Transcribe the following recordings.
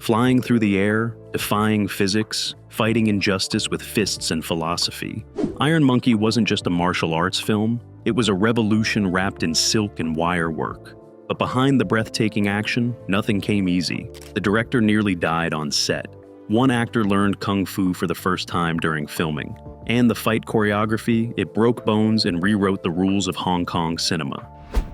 Flying through the air, defying physics, fighting injustice with fists and philosophy. Iron Monkey wasn't just a martial arts film, it was a revolution wrapped in silk and wirework. But behind the breathtaking action, nothing came easy. The director nearly died on set. One actor learned kung fu for the first time during filming. And the fight choreography, it broke bones and rewrote the rules of Hong Kong cinema.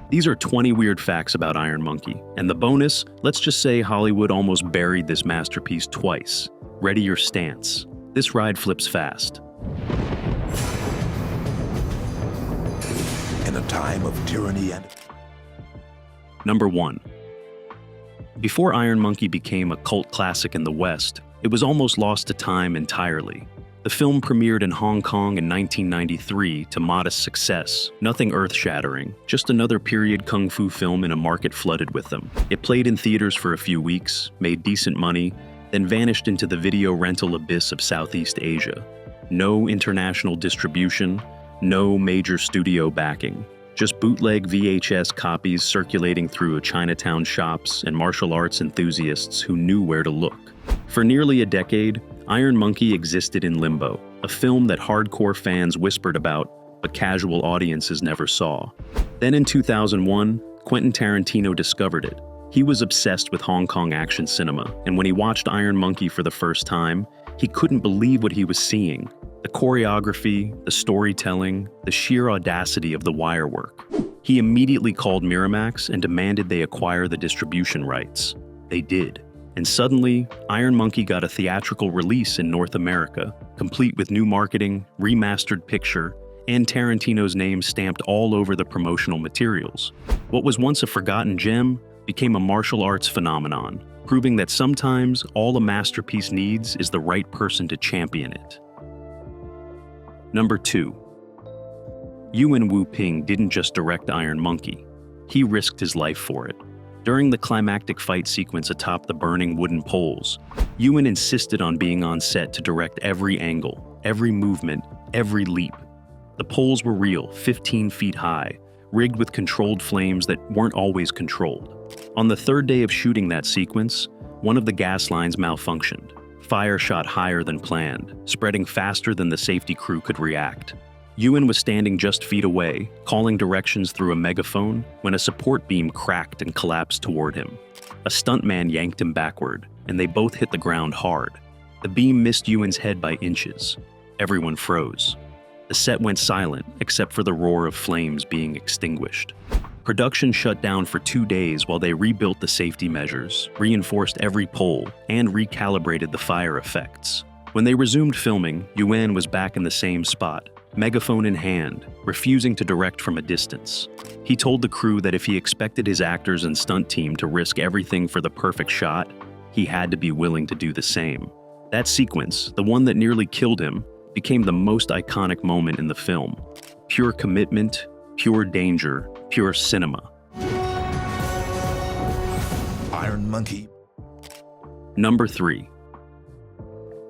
These are 20 weird facts about Iron Monkey. And the bonus, let's just say Hollywood almost buried this masterpiece twice. Ready your stance. This ride flips fast. In a time of tyranny and... Number 1. Before Iron Monkey became a cult classic in the West, it was almost lost to time entirely. The film premiered in Hong Kong in 1993 to modest success, nothing earth-shattering, just another period kung fu film in a market flooded with them. It played in theaters for a few weeks, made decent money, then vanished into the video rental abyss of Southeast Asia. No international distribution, no major studio backing. Just bootleg VHS copies circulating through Chinatown shops and martial arts enthusiasts who knew where to look. For nearly a decade, Iron Monkey existed in limbo, a film that hardcore fans whispered about, but casual audiences never saw. Then in 2001, Quentin Tarantino discovered it. He was obsessed with Hong Kong action cinema, and when he watched Iron Monkey for the first time, he couldn't believe what he was seeing. The choreography, the storytelling, the sheer audacity of the wirework. He immediately called Miramax and demanded they acquire the distribution rights. They did. And suddenly, Iron Monkey got a theatrical release in North America, complete with new marketing, remastered picture, and Tarantino's name stamped all over the promotional materials. What was once a forgotten gem became a martial arts phenomenon, proving that sometimes all a masterpiece needs is the right person to champion it. Number 2. Yuen Wu-ping didn't just direct Iron Monkey. He risked his life for it. During the climactic fight sequence atop the burning wooden poles, Yuen insisted on being on set to direct every angle, every movement, every leap. The poles were real, 15 feet high, rigged with controlled flames that weren't always controlled. On the third day of shooting that sequence, one of the gas lines malfunctioned. Fire shot higher than planned, spreading faster than the safety crew could react. Yuen was standing just feet away, calling directions through a megaphone, when a support beam cracked and collapsed toward him. A stuntman yanked him backward, and they both hit the ground hard. The beam missed Yuen's head by inches. Everyone froze. The set went silent, except for the roar of flames being extinguished. Production shut down for 2 days while they rebuilt the safety measures, reinforced every pole, and recalibrated the fire effects. When they resumed filming, Yuen was back in the same spot, megaphone in hand, refusing to direct from a distance. He told the crew that if he expected his actors and stunt team to risk everything for the perfect shot, he had to be willing to do the same. That sequence, the one that nearly killed him, became the most iconic moment in the film. Pure commitment, pure danger, pure cinema. Iron Monkey. Number 3.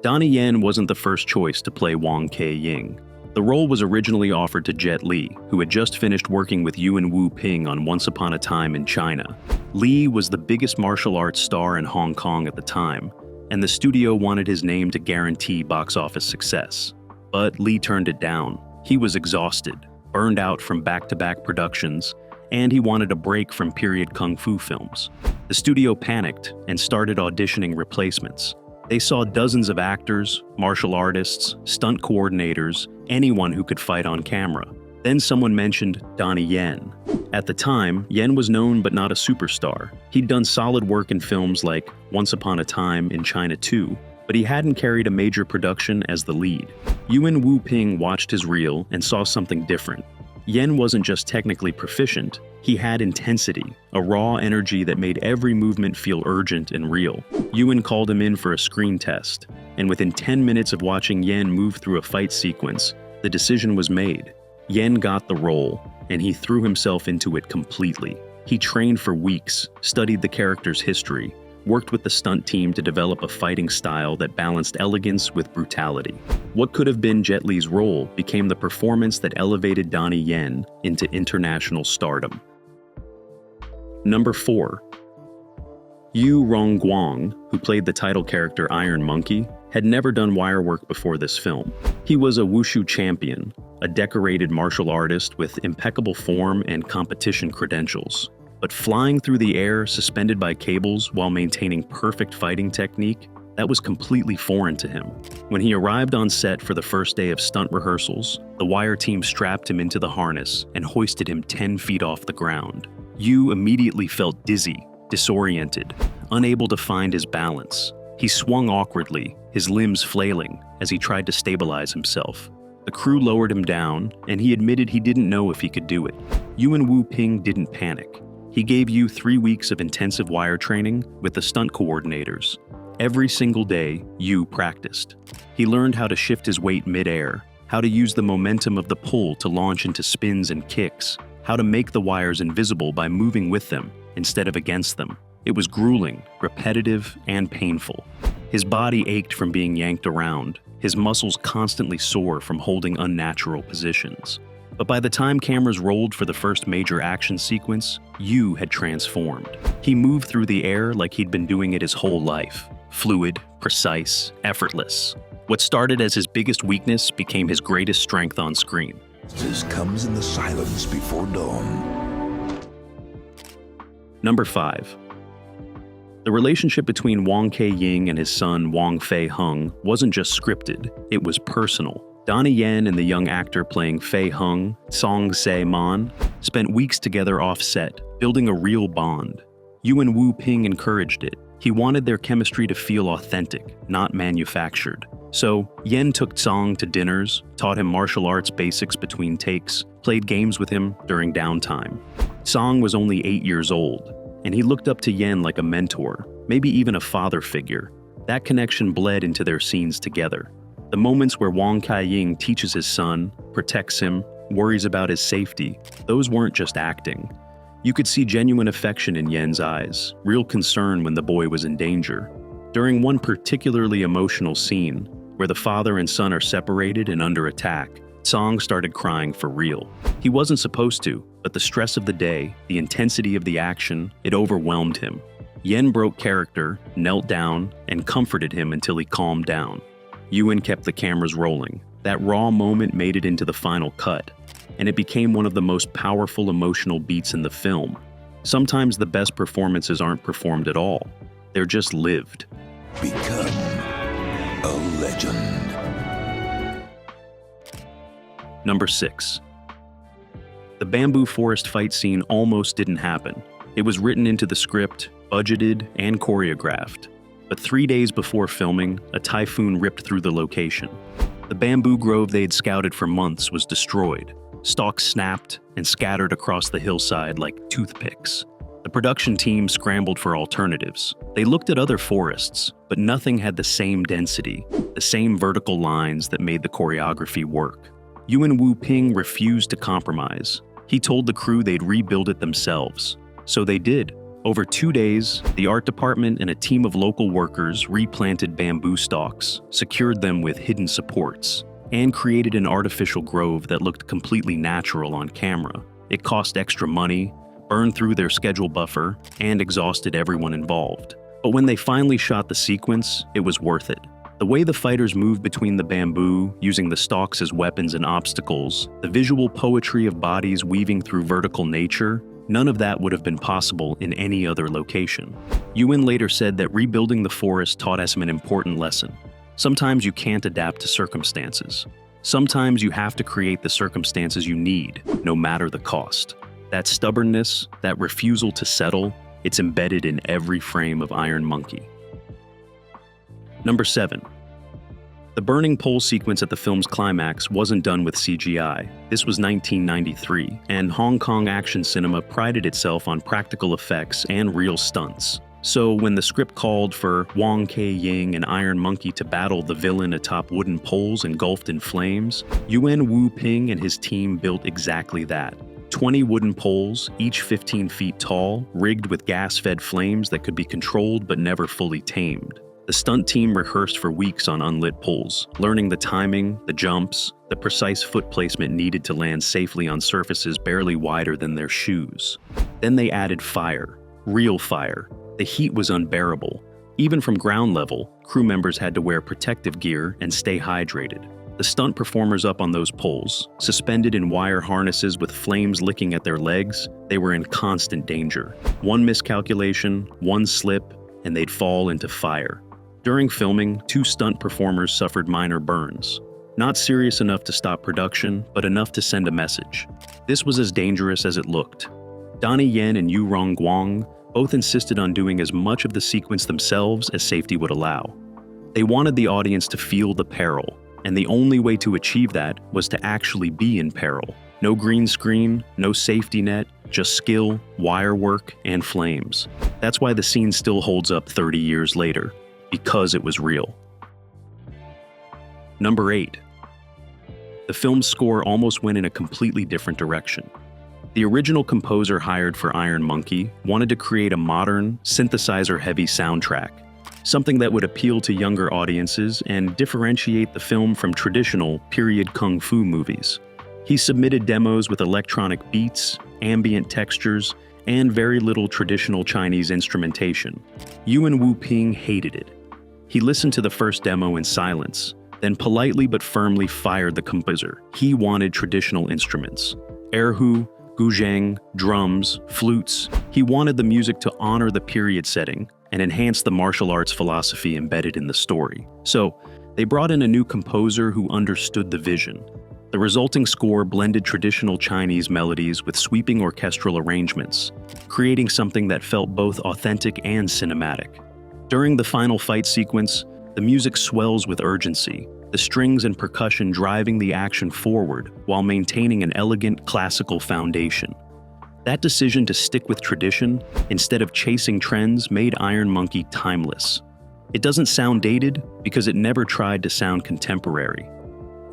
Donnie Yen wasn't the first choice to play Wong Kei-ying. The role was originally offered to Jet Li, who had just finished working with Yuen Wu-ping on Once Upon a Time in China. Li was the biggest martial arts star in Hong Kong at the time, and the studio wanted his name to guarantee box office success. But Li turned it down. He was exhausted, burned out from back-to-back productions, and he wanted a break from period kung fu films. The studio panicked and started auditioning replacements. They saw dozens of actors, martial artists, stunt coordinators, anyone who could fight on camera. Then someone mentioned Donnie Yen. At the time, Yen was known but not a superstar. He'd done solid work in films like Once Upon a Time in China 2, but he hadn't carried a major production as the lead. Yuen Wu-ping watched his reel and saw something different. Yen wasn't just technically proficient, he had intensity, a raw energy that made every movement feel urgent and real. Yuen called him in for a screen test, and within 10 minutes of watching Yen move through a fight sequence, the decision was made. Yen got the role, and he threw himself into it completely. He trained for weeks, studied the character's history, worked with the stunt team to develop a fighting style that balanced elegance with brutality. What could have been Jet Li's role became the performance that elevated Donnie Yen into international stardom. Number 4. Yu Rongguang, who played the title character Iron Monkey, had never done wire work before this film. He was a wushu champion, a decorated martial artist with impeccable form and competition credentials. But flying through the air suspended by cables while maintaining perfect fighting technique, that was completely foreign to him. When he arrived on set for the first day of stunt rehearsals, the wire team strapped him into the harness and hoisted him 10 feet off the ground. Yu immediately felt dizzy, disoriented, unable to find his balance. He swung awkwardly, his limbs flailing, as he tried to stabilize himself. The crew lowered him down, and he admitted he didn't know if he could do it. Yuan Wu Ping didn't panic. He gave Yu 3 weeks of intensive wire training with the stunt coordinators. Every single day, Yu practiced. He learned how to shift his weight mid-air, how to use the momentum of the pull to launch into spins and kicks, how to make the wires invisible by moving with them instead of against them. It was grueling, repetitive, and painful. His body ached from being yanked around, his muscles constantly sore from holding unnatural positions. But by the time cameras rolled for the first major action sequence, Yu had transformed. He moved through the air like he'd been doing it his whole life. Fluid, precise, effortless. What started as his biggest weakness became his greatest strength on screen. This comes in the silence before dawn. Number 5. The relationship between Wang Ke-ying and his son Wang Fei-hung wasn't just scripted, it was personal. Donnie Yen and the young actor playing Fei-hung, Song Se-man, spent weeks together off-set, building a real bond. Yuan Wu Ping encouraged it. He wanted their chemistry to feel authentic, not manufactured. So, Yen took Song to dinners, taught him martial arts basics between takes, played games with him during downtime. Song was only 8 years old, and he looked up to Yen like a mentor, maybe even a father figure. That connection bled into their scenes together. The moments where Wang Ke-ying teaches his son, protects him, worries about his safety, those weren't just acting. You could see genuine affection in Yen's eyes, real concern when the boy was in danger. During one particularly emotional scene, where the father and son are separated and under attack, Song started crying for real. He wasn't supposed to, but the stress of the day, the intensity of the action, it overwhelmed him. Yen broke character, knelt down, and comforted him until he calmed down. Yuan kept the cameras rolling. That raw moment made it into the final cut, and it became one of the most powerful emotional beats in the film. Sometimes the best performances aren't performed at all. They're just lived. Become a legend. Number 6. The bamboo forest fight scene almost didn't happen. It was written into the script, budgeted, and choreographed. But 3 days before filming, a typhoon ripped through the location. The bamboo grove they had scouted for months was destroyed. Stalks snapped and scattered across the hillside like toothpicks. The production team scrambled for alternatives. They looked at other forests, but nothing had the same density, the same vertical lines that made the choreography work. Yuan Wu Ping refused to compromise. He told the crew they'd rebuild it themselves. So they did. Over 2 days, the art department and a team of local workers replanted bamboo stalks, secured them with hidden supports, and created an artificial grove that looked completely natural on camera. It cost extra money, burned through their schedule buffer, and exhausted everyone involved. But when they finally shot the sequence, it was worth it. The way the fighters moved between the bamboo, using the stalks as weapons and obstacles, the visual poetry of bodies weaving through vertical nature, none of that would have been possible in any other location. Yuan later said that rebuilding the forest taught us an important lesson. Sometimes you can't adapt to circumstances. Sometimes you have to create the circumstances you need, no matter the cost. That stubbornness, that refusal to settle, it's embedded in every frame of Iron Monkey. Number 7. The burning pole sequence at the film's climax wasn't done with CGI. This was 1993, and Hong Kong action cinema prided itself on practical effects and real stunts. So when the script called for Wang Ke-ying and Iron Monkey to battle the villain atop wooden poles engulfed in flames, Yuan Wu Ping and his team built exactly that. 20 wooden poles, each 15 feet tall, rigged with gas-fed flames that could be controlled but never fully tamed. The stunt team rehearsed for weeks on unlit poles, learning the timing, the jumps, the precise foot placement needed to land safely on surfaces barely wider than their shoes. Then they added fire, real fire, The heat was unbearable. Even from ground level, crew members had to wear protective gear and stay hydrated. The stunt performers up on those poles, suspended in wire harnesses with flames licking at their legs, they were in constant danger. One miscalculation, one slip, and they'd fall into fire. During filming, 2 stunt performers suffered minor burns. Not serious enough to stop production, but enough to send a message. This was as dangerous as it looked. Donnie Yen and Yu Rongguang both insisted on doing as much of the sequence themselves as safety would allow. They wanted the audience to feel the peril, and the only way to achieve that was to actually be in peril. No green screen, no safety net, just skill, wire work, and flames. That's why the scene still holds up 30 years later, because it was real. Number 8. The film's score almost went in a completely different direction. The original composer hired for Iron Monkey wanted to create a modern, synthesizer-heavy soundtrack, something that would appeal to younger audiences and differentiate the film from traditional period kung fu movies. He submitted demos with electronic beats, ambient textures, and very little traditional Chinese instrumentation. Yuan Wu Ping hated it. He listened to the first demo in silence, then politely but firmly fired the composer. He wanted traditional instruments. Erhu, guzheng, drums, flutes. He wanted the music to honor the period setting and enhance the martial arts philosophy embedded in the story. So, they brought in a new composer who understood the vision. The resulting score blended traditional Chinese melodies with sweeping orchestral arrangements, creating something that felt both authentic and cinematic. During the final fight sequence, the music swells with urgency, the strings and percussion driving the action forward while maintaining an elegant classical foundation. That decision to stick with tradition instead of chasing trends made Iron Monkey timeless. It doesn't sound dated because it never tried to sound contemporary.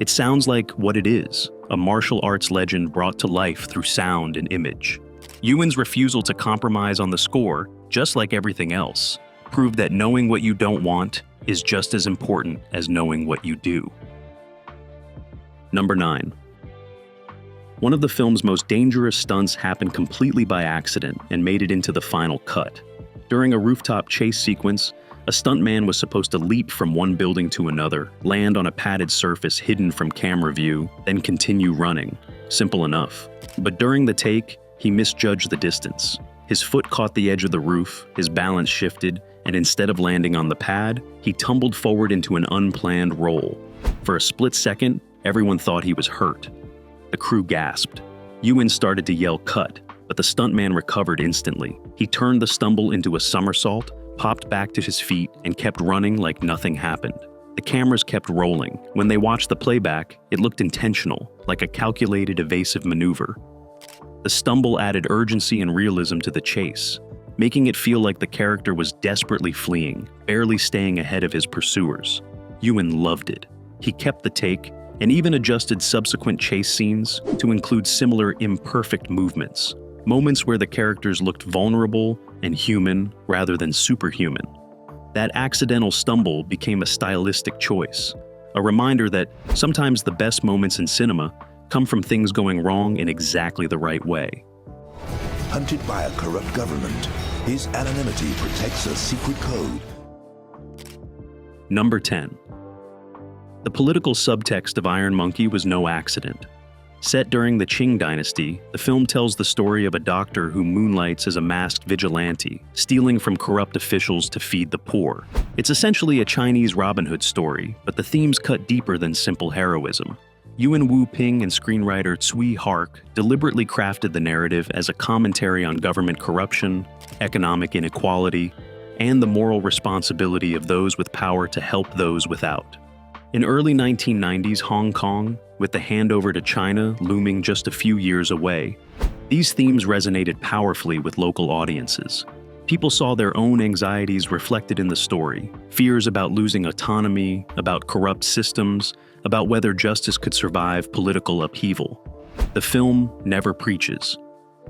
It sounds like what it is, a martial arts legend brought to life through sound and image. Yuan's refusal to compromise on the score, just like everything else, proved that knowing what you don't want is just as important as knowing what you do. Number 9. One of the film's most dangerous stunts happened completely by accident and made it into the final cut. During a rooftop chase sequence, a stuntman was supposed to leap from one building to another, land on a padded surface hidden from camera view, then continue running. Simple enough. But during the take, he misjudged the distance. His foot caught the edge of the roof, his balance shifted, and instead of landing on the pad, he tumbled forward into an unplanned roll. For a split second, everyone thought he was hurt. The crew gasped. Yuan started to yell cut, but the stuntman recovered instantly. He turned the stumble into a somersault, popped back to his feet, and kept running like nothing happened. The cameras kept rolling. When they watched the playback, it looked intentional, like a calculated evasive maneuver. The stumble added urgency and realism to the chase, making it feel like the character was desperately fleeing, barely staying ahead of his pursuers. Yuan loved it. He kept the take and even adjusted subsequent chase scenes to include similar imperfect movements, moments where the characters looked vulnerable and human rather than superhuman. That accidental stumble became a stylistic choice, a reminder that sometimes the best moments in cinema come from things going wrong in exactly the right way. Hunted by a corrupt government, his anonymity protects a secret code. Number 10. The political subtext of Iron Monkey was no accident. Set during the Qing dynasty, the film tells the story of a doctor who moonlights as a masked vigilante, stealing from corrupt officials to feed the poor. It's essentially a Chinese Robin Hood story, but the themes cut deeper than simple heroism. Yuan Wu Ping and screenwriter Tsui Hark deliberately crafted the narrative as a commentary on government corruption, economic inequality, and the moral responsibility of those with power to help those without. In early 1990s Hong Kong, with the handover to China looming just a few years away, these themes resonated powerfully with local audiences. People saw their own anxieties reflected in the story, fears about losing autonomy, about corrupt systems, about whether justice could survive political upheaval. The film never preaches.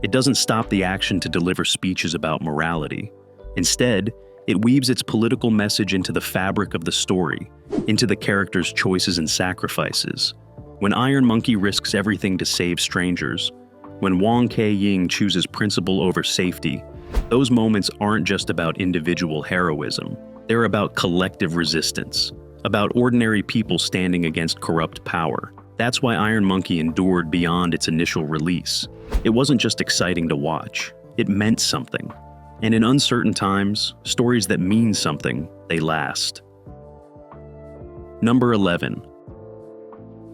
It doesn't stop the action to deliver speeches about morality. Instead, it weaves its political message into the fabric of the story, into the characters' choices and sacrifices. When Iron Monkey risks everything to save strangers, when Wong Kei-ying chooses principle over safety, Those moments aren't just about individual heroism. They're about collective resistance, about ordinary people standing against corrupt power. That's why Iron Monkey endured beyond its initial release. It wasn't just exciting to watch. It meant something. And in uncertain times, stories that mean something, they last. Number 11.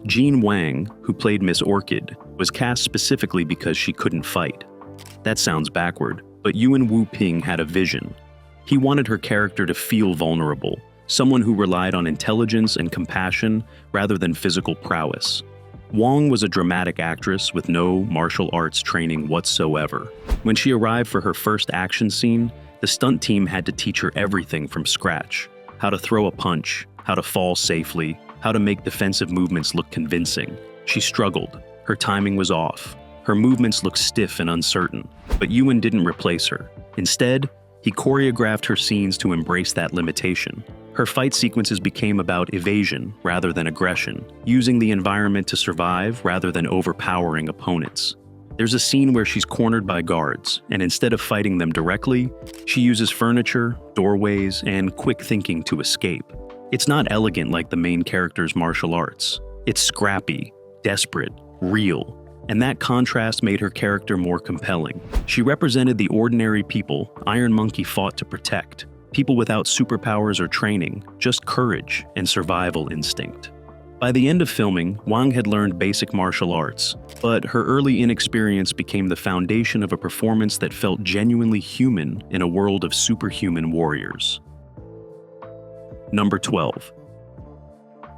Jean Wang, who played Miss Orchid, was cast specifically because she couldn't fight. That sounds backward, but Yuan Wu Ping had a vision. He wanted her character to feel vulnerable, someone who relied on intelligence and compassion rather than physical prowess. Wang was a dramatic actress with no martial arts training whatsoever. When she arrived for her first action scene, the stunt team had to teach her everything from scratch: how to throw a punch, how to fall safely, how to make defensive movements look convincing. She struggled. Her timing was off. Her movements looked stiff and uncertain. But Yuan didn't replace her. Instead, he choreographed her scenes to embrace that limitation. Her fight sequences became about evasion rather than aggression, using the environment to survive rather than overpowering opponents. There's a scene where she's cornered by guards, and instead of fighting them directly, she uses furniture, doorways, and quick thinking to escape. It's not elegant like the main character's martial arts. It's scrappy, desperate, real, and that contrast made her character more compelling. She represented the ordinary people Iron Monkey fought to protect. People without superpowers or training, just courage and survival instinct. By the end of filming, Wang had learned basic martial arts, but her early inexperience became the foundation of a performance that felt genuinely human in a world of superhuman warriors. Number 12.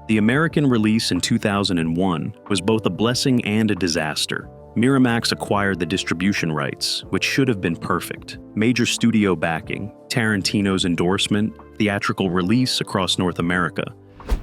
The American release in 2001 was both a blessing and a disaster. Miramax acquired the distribution rights, which should have been perfect. Major studio backing, Tarantino's endorsement, theatrical release across North America.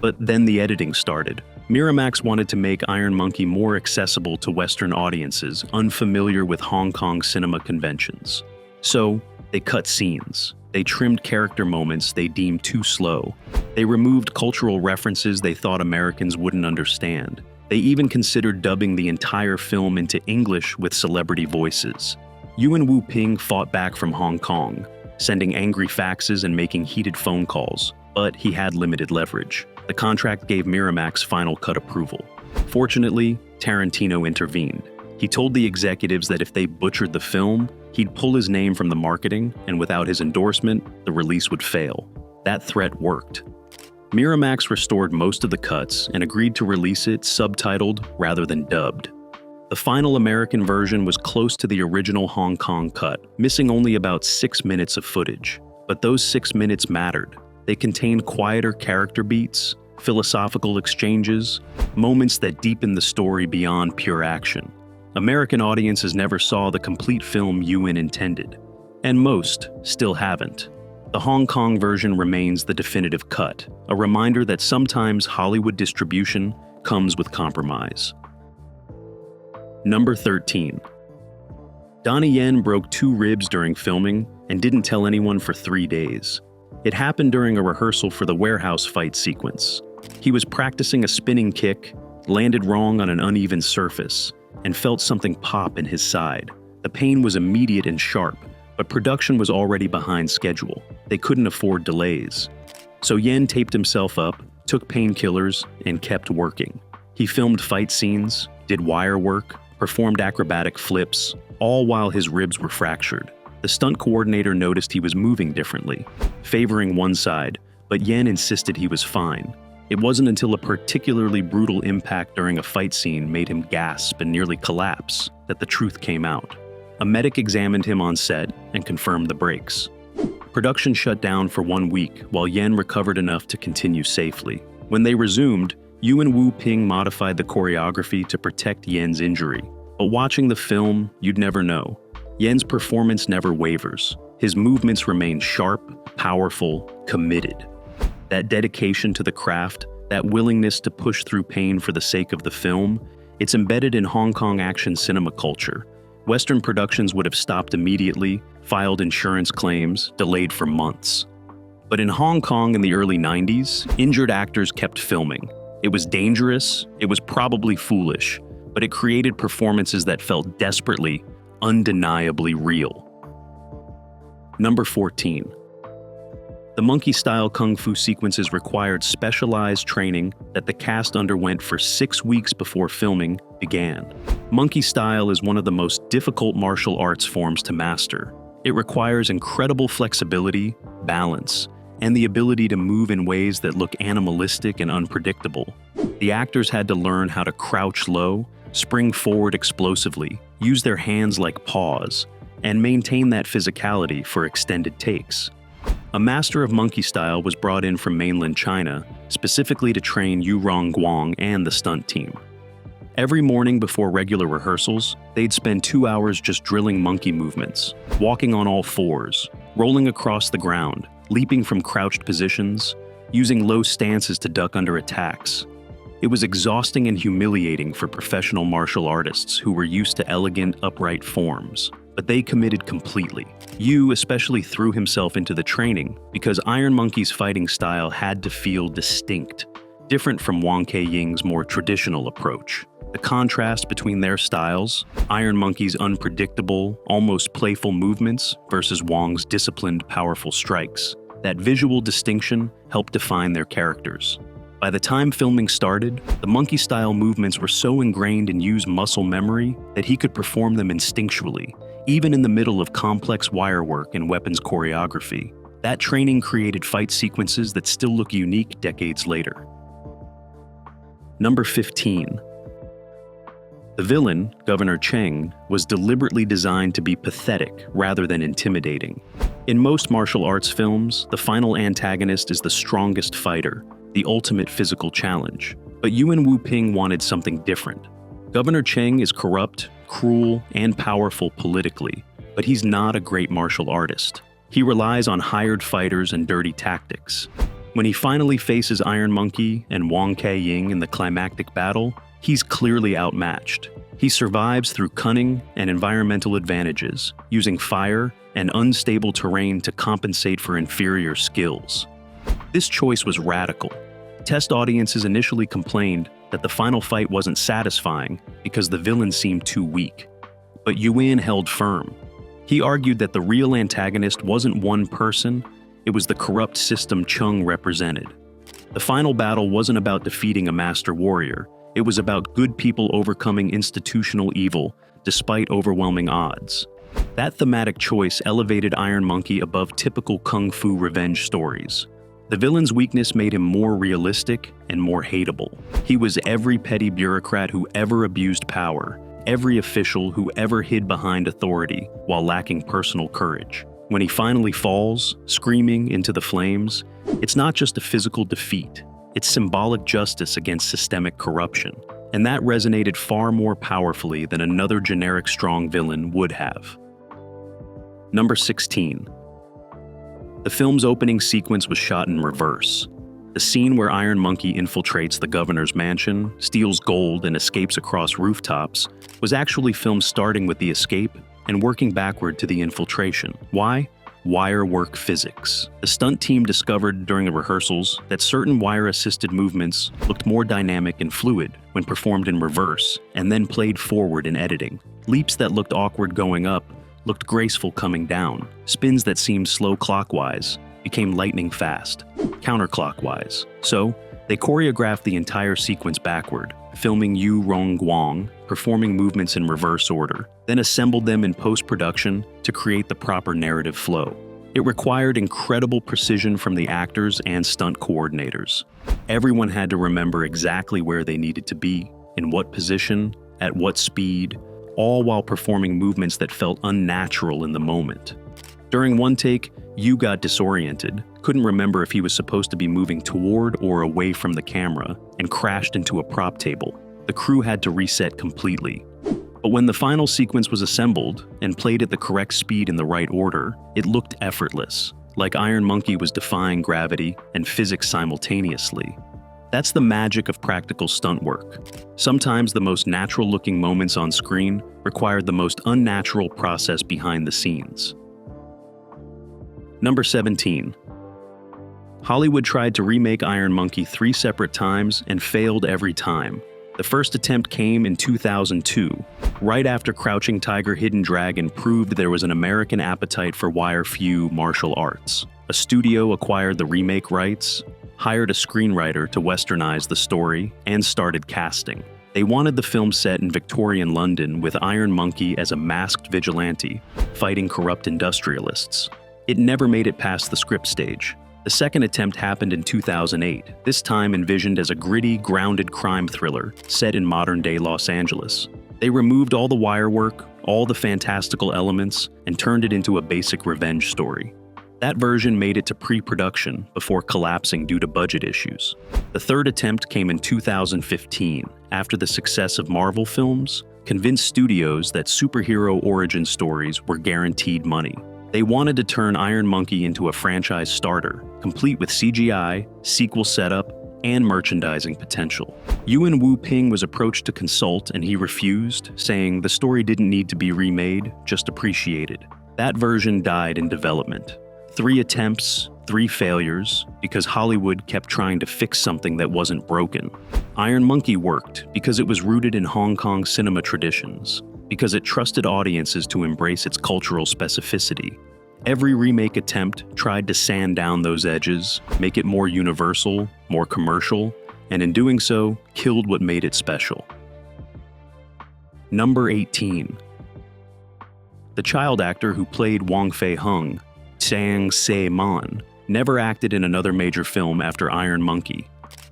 But then the editing started. Miramax wanted to make Iron Monkey more accessible to Western audiences unfamiliar with Hong Kong cinema conventions. So, they cut scenes. They trimmed character moments they deemed too slow. They removed cultural references they thought Americans wouldn't understand. They even considered dubbing the entire film into English with celebrity voices. Yuan Wu Ping fought back from Hong Kong, sending angry faxes and making heated phone calls, but he had limited leverage. The contract gave Miramax final cut approval. Fortunately, Tarantino intervened. He told the executives that if they butchered the film, he'd pull his name from the marketing, and without his endorsement, the release would fail. That threat worked. Miramax restored most of the cuts and agreed to release it subtitled rather than dubbed. The final American version was close to the original Hong Kong cut, missing only about 6 minutes of footage. But those 6 minutes mattered. They contained quieter character beats, philosophical exchanges, moments that deepened the story beyond pure action. American audiences never saw the complete film Yuan intended, and most still haven't. The Hong Kong version remains the definitive cut, a reminder that sometimes Hollywood distribution comes with compromise. Number 13. Donnie Yen broke 2 ribs during filming and didn't tell anyone for 3 days. It happened during a rehearsal for the warehouse fight sequence. He was practicing a spinning kick, landed wrong on an uneven surface, and felt something pop in his side. The pain was immediate and sharp, but production was already behind schedule. They couldn't afford delays. So Yen taped himself up, took painkillers, and kept working. He filmed fight scenes, did wire work, performed acrobatic flips, all while his ribs were fractured. The stunt coordinator noticed he was moving differently, favoring one side, but Yen insisted he was fine. It wasn't until a particularly brutal impact during a fight scene made him gasp and nearly collapse that the truth came out. A medic examined him on set and confirmed the breaks. Production shut down for 1 week while Yen recovered enough to continue safely. When they resumed, Yuan Wu Ping modified the choreography to protect Yen's injury. But watching the film, you'd never know. Yen's performance never wavers. His movements remain sharp, powerful, committed. That dedication to the craft, that willingness to push through pain for the sake of the film, it's embedded in Hong Kong action cinema culture. Western productions would have stopped immediately, filed insurance claims, delayed for months. But in Hong Kong in the early 90s, injured actors kept filming. It was dangerous, it was probably foolish, but it created performances that felt desperately, undeniably real. Number 14. The monkey-style kung fu sequences required specialized training that the cast underwent for 6 weeks before filming began. Monkey style is one of the most difficult martial arts forms to master. It requires incredible flexibility, balance, and the ability to move in ways that look animalistic and unpredictable. The actors had to learn how to crouch low, spring forward explosively, use their hands like paws, and maintain that physicality for extended takes. A master of monkey style was brought in from mainland China, specifically to train Yu Rongguang and the stunt team. Every morning before regular rehearsals, they'd spend 2 hours just drilling monkey movements, walking on all fours, rolling across the ground, leaping from crouched positions, using low stances to duck under attacks. It was exhausting and humiliating for professional martial artists who were used to elegant, upright forms, but they committed completely. Yu especially threw himself into the training because Iron Monkey's fighting style had to feel distinct, different from Wang Keiying's more traditional approach. The contrast between their styles, Iron Monkey's unpredictable, almost playful movements versus Wang's disciplined, powerful strikes, that visual distinction helped define their characters. By the time filming started, the monkey-style movements were so ingrained in Yu's muscle memory that he could perform them instinctually, even in the middle of complex wirework and weapons choreography. That training created fight sequences that still look unique decades later. Number 15. The villain, Governor Cheng, was deliberately designed to be pathetic rather than intimidating. In most martial arts films, the final antagonist is the strongest fighter, the ultimate physical challenge. But Yuan Wu-ping wanted something different. Governor Cheng is corrupt, cruel, and powerful politically, but he's not a great martial artist. He relies on hired fighters and dirty tactics. When he finally faces Iron Monkey and Wang Keiying in the climactic battle, he's clearly outmatched. He survives through cunning and environmental advantages, using fire and unstable terrain to compensate for inferior skills. This choice was radical. Test audiences initially complained that the final fight wasn't satisfying because the villain seemed too weak. But Yuan held firm. He argued that the real antagonist wasn't one person, it was the corrupt system Cheng represented. The final battle wasn't about defeating a master warrior, it was about good people overcoming institutional evil despite overwhelming odds. That thematic choice elevated Iron Monkey above typical kung fu revenge stories. The villain's weakness made him more realistic and more hateable. He was every petty bureaucrat who ever abused power, every official who ever hid behind authority while lacking personal courage. When he finally falls, screaming into the flames, it's not just a physical defeat, it's symbolic justice against systemic corruption. And that resonated far more powerfully than another generic strong villain would have. Number 16. The film's opening sequence was shot in reverse. The scene where Iron Monkey infiltrates the governor's mansion, steals gold, and escapes across rooftops was actually filmed starting with the escape and working backward to the infiltration. Why? Wirework physics. The stunt team discovered during the rehearsals that certain wire-assisted movements looked more dynamic and fluid when performed in reverse and then played forward in editing. Leaps that looked awkward going up looked graceful coming down. Spins that seemed slow clockwise became lightning fast, counterclockwise. So, they choreographed the entire sequence backward, filming Yu Rongguang performing movements in reverse order, then assembled them in post-production to create the proper narrative flow. It required incredible precision from the actors and stunt coordinators. Everyone had to remember exactly where they needed to be, in what position, at what speed, all while performing movements that felt unnatural in the moment. During one take, Yu got disoriented, couldn't remember if he was supposed to be moving toward or away from the camera, and crashed into a prop table. The crew had to reset completely. But when the final sequence was assembled and played at the correct speed in the right order, it looked effortless, like Iron Monkey was defying gravity and physics simultaneously. That's the magic of practical stunt work. Sometimes the most natural-looking moments on screen require the most unnatural process behind the scenes. Number 17. Hollywood tried to remake Iron Monkey 3 separate times and failed every time. The first attempt came in 2002, right after Crouching Tiger, Hidden Dragon proved there was an American appetite for wire-few martial arts. A studio acquired the remake rights, hired a screenwriter to westernize the story, and started casting. They wanted the film set in Victorian London with Iron Monkey as a masked vigilante, fighting corrupt industrialists. It never made it past the script stage. The second attempt happened in 2008, this time envisioned as a gritty, grounded crime thriller set in modern-day Los Angeles. They removed all the wirework, all the fantastical elements, and turned it into a basic revenge story. That version made it to pre-production before collapsing due to budget issues. The third attempt came in 2015, after the success of Marvel films convinced studios that superhero origin stories were guaranteed money. They wanted to turn Iron Monkey into a franchise starter, complete with CGI, sequel setup, and merchandising potential. Yuen Wu-ping was approached to consult and he refused, saying the story didn't need to be remade, just appreciated. That version died in development. 3 attempts, 3 failures, because Hollywood kept trying to fix something that wasn't broken. Iron Monkey worked because it was rooted in Hong Kong cinema traditions, because it trusted audiences to embrace its cultural specificity. Every remake attempt tried to sand down those edges, make it more universal, more commercial, and in doing so, killed what made it special. Number 18. The child actor who played Wong Fei-hung, Tsang Se-man, never acted in another major film after Iron Monkey.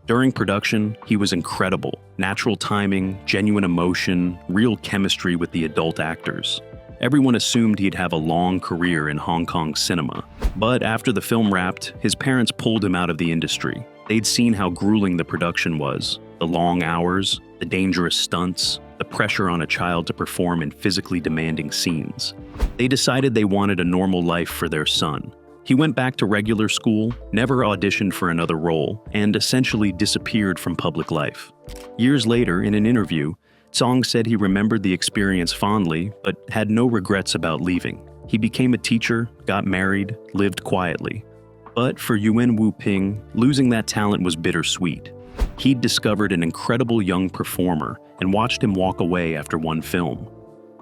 During production, he was incredible. Natural timing, genuine emotion, real chemistry with the adult actors. Everyone assumed he'd have a long career in Hong Kong cinema. But after the film wrapped, his parents pulled him out of the industry. They'd seen how grueling the production was, the long hours, the dangerous stunts, the pressure on a child to perform in physically demanding scenes. They decided they wanted a normal life for their son. He went back to regular school, never auditioned for another role, and essentially disappeared from public life. Years later, in an interview, Tsang said he remembered the experience fondly, but had no regrets about leaving. He became a teacher, got married, lived quietly. But for Yuen Wu-ping, losing that talent was bittersweet. He'd discovered an incredible young performer and watched him walk away after one film.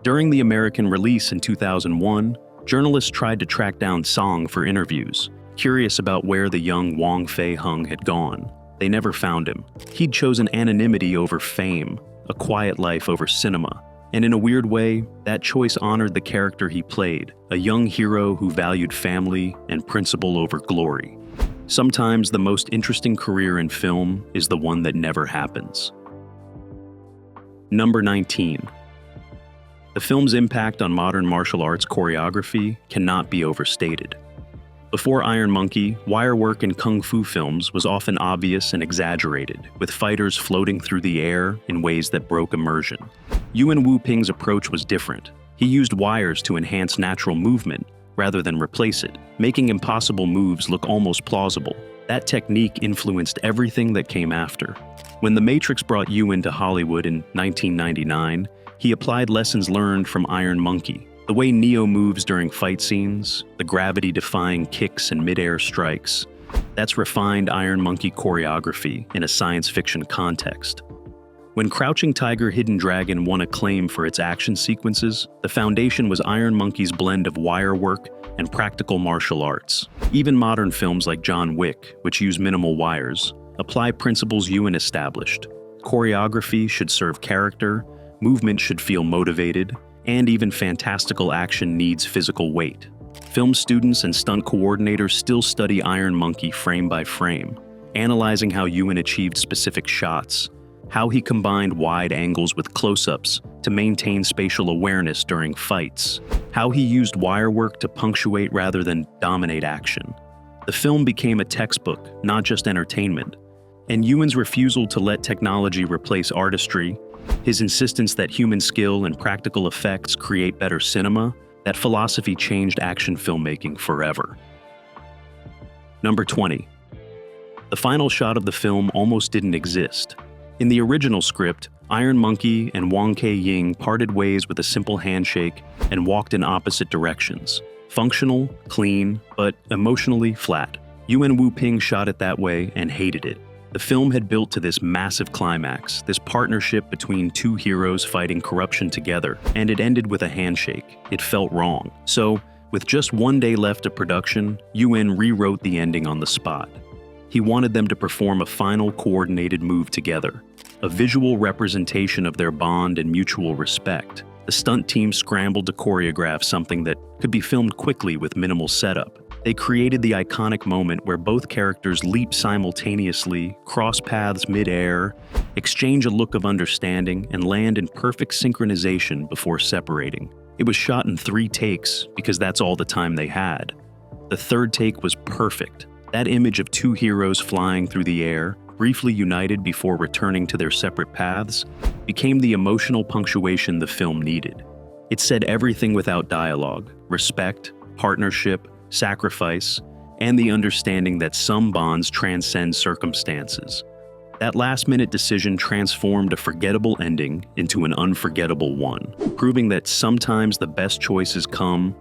During the American release in 2001, journalists tried to track down Tsang for interviews, curious about where the young Wong Fei-hung had gone. They never found him. He'd chosen anonymity over fame, a quiet life over cinema, and in a weird way, that choice honored the character he played, a young hero who valued family and principle over glory. Sometimes the most interesting career in film is the one that never happens. Number 19. The film's impact on modern martial arts choreography cannot be overstated. Before Iron Monkey, wirework in kung fu films was often obvious and exaggerated, with fighters floating through the air in ways that broke immersion. Yuen Wu-ping's approach was different. He used wires to enhance natural movement rather than replace it, making impossible moves look almost plausible. That technique influenced everything that came after. When The Matrix brought Yuen to Hollywood in 1999, he applied lessons learned from Iron Monkey. The way Neo moves during fight scenes, the gravity-defying kicks and mid-air strikes, that's refined Iron Monkey choreography in a science fiction context. When Crouching Tiger, Hidden Dragon won acclaim for its action sequences, the foundation was Iron Monkey's blend of wirework and practical martial arts. Even modern films like John Wick, which use minimal wires, apply principles Yuen established. Choreography should serve character, movement should feel motivated, and even fantastical action needs physical weight. Film students and stunt coordinators still study Iron Monkey frame by frame, analyzing how Yuen achieved specific shots, how he combined wide angles with close-ups to maintain spatial awareness during fights, how he used wirework to punctuate rather than dominate action. The film became a textbook, not just entertainment, and Yuen's refusal to let technology replace artistry, his insistence that human skill and practical effects create better cinema, that philosophy changed action filmmaking forever. Number 20. The final shot of the film almost didn't exist. In the original script, Iron Monkey and Wong Kei-ying parted ways with a simple handshake and walked in opposite directions. Functional, clean, but emotionally flat. Yuen Wu-ping shot it that way and hated it. The film had built to this massive climax, this partnership between two heroes fighting corruption together, and it ended with a handshake. It felt wrong. So, with just 1 day left of production, Yen rewrote the ending on the spot. He wanted them to perform a final coordinated move together, a visual representation of their bond and mutual respect. The stunt team scrambled to choreograph something that could be filmed quickly with minimal setup. They created the iconic moment where both characters leap simultaneously, cross paths mid-air, exchange a look of understanding, and land in perfect synchronization before separating. It was shot in 3 takes because that's all the time they had. The 3rd take was perfect. That image of two heroes flying through the air, briefly united before returning to their separate paths, became the emotional punctuation the film needed. It said everything without dialogue: respect, partnership, sacrifice, and the understanding that some bonds transcend circumstances. That last-minute decision transformed a forgettable ending into an unforgettable one, proving that sometimes the best choices come